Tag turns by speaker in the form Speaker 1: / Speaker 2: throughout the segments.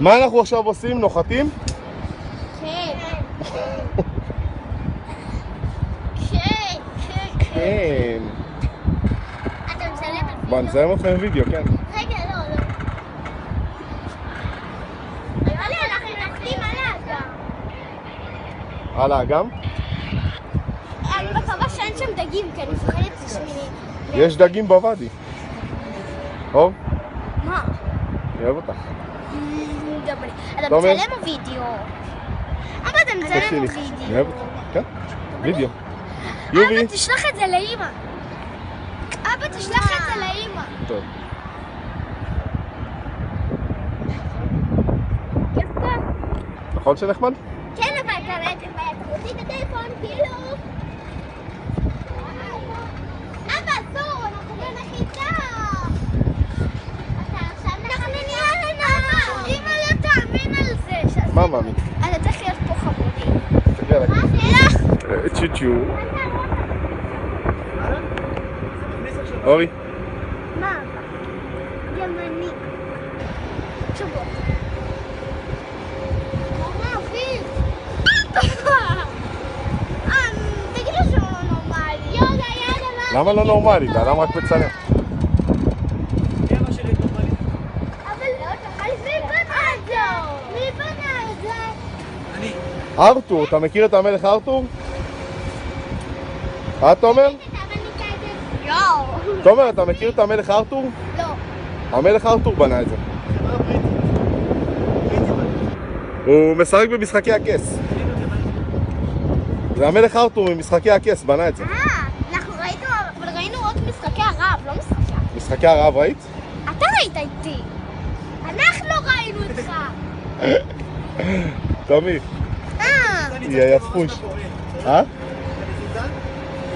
Speaker 1: מה אנחנו עכשיו עושים? נוחתים?
Speaker 2: כן. כן, כן, כן.
Speaker 1: כן.
Speaker 2: אתה מצלם את
Speaker 1: בוא נצלם אתכם וידאו, כן.
Speaker 2: רגע, לא. אבל אנחנו נחתים על האגם.
Speaker 1: על האגם?
Speaker 2: אני מקווה שאין שם דגים, כי אני מפחדת תשמיני.
Speaker 1: יש דגים בוואדי. אור?
Speaker 2: מה?
Speaker 1: אני אוהב אותך.
Speaker 2: אתה
Speaker 1: תומר?
Speaker 2: מצלם או וידאו? אבא, אתה מצלם
Speaker 1: תקשיבי
Speaker 2: או
Speaker 1: לי.
Speaker 2: וידאו?
Speaker 1: אני אוהב אותך. כן? וידאו. יובי?
Speaker 2: אבא, תשלח את זה לאמא. אבא, תשלח את זה לאמא.
Speaker 1: טוב.
Speaker 2: כיף פה?
Speaker 1: נכון שנחמד?
Speaker 2: כן, אבל אתה מוציא את הטלפון, כאילו... אבא, אסור, אנחנו בנחיתה. אנחנו נהיה לנו. אמא לא תאמין על זה.
Speaker 1: מה מאמי?
Speaker 2: אתה צריך להיות פה חמודי.
Speaker 1: תסתכל עליי. צ'וצ'ו. אורי?
Speaker 2: מה? ימני. שבוע. מה, אביב? תגיד לו שהוא לא נורמלי. יאללה.
Speaker 1: למה לא נורמלי? האדם רק מצלם.
Speaker 2: אבל מי בנה את זה? מי בנה את זה?
Speaker 1: ארתור, אתה מכיר את המלך ארתור? תומר?
Speaker 2: לא.
Speaker 1: תומר, אתה מכיר את המלך ארתור?
Speaker 2: לא.
Speaker 1: המלך ארתור בנה את זה. הוא משחק במשחקי הכס. זה המלך ארתור ממשחקי הכס בנה את זה.
Speaker 2: אנחנו ראינו עוד משחקי הרב, לא משחקי.
Speaker 1: משחקי הרב ראית?
Speaker 2: אתה ראית איתי. אנחנו ראינו איתך.
Speaker 1: תומי, היא היפוש.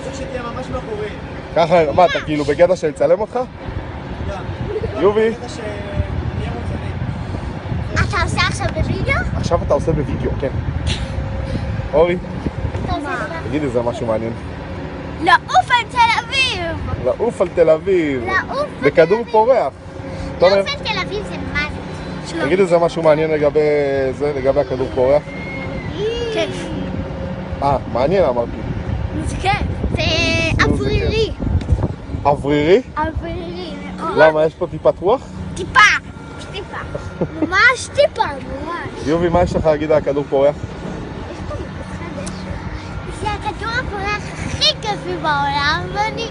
Speaker 3: צריך שתהיה ממש מאחורי.
Speaker 1: ככה, מה, אתה כאילו בקטע של לצלם אותך? יובי?
Speaker 3: בקטע שנהיה מוצאים.
Speaker 2: אתה עושה עכשיו בווידאו?
Speaker 1: עכשיו אתה עושה בווידאו, כן. אורי,
Speaker 2: אתה עושה
Speaker 1: תגידי איזה משהו מעניין.
Speaker 2: לעוף על תל אביב!
Speaker 1: לעוף על תל אביב.
Speaker 2: לעוף
Speaker 1: בכדור פורח. תומר,
Speaker 2: לעוף על תל אביב זה מוות.
Speaker 1: תגיד איזה משהו מעניין לגבי זה, לגבי הכדור פורח.
Speaker 2: כיף.
Speaker 1: מעניין אמרתי.
Speaker 2: זה כיף. זה אוורירי.
Speaker 1: אוורירי?
Speaker 2: אוורירי.
Speaker 1: למה, יש פה טיפת רוח?
Speaker 2: טיפה. טיפה. ממש טיפה, ממש.
Speaker 1: יובי, מה יש לך להגיד על הכדור פורח?
Speaker 2: יש פה מתחדש. זה הכדור הפורח הכי כיפי בעולם, ואני...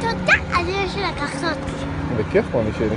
Speaker 2: תודה על זה שלקחת אותי.
Speaker 1: בכיף, מה שלי.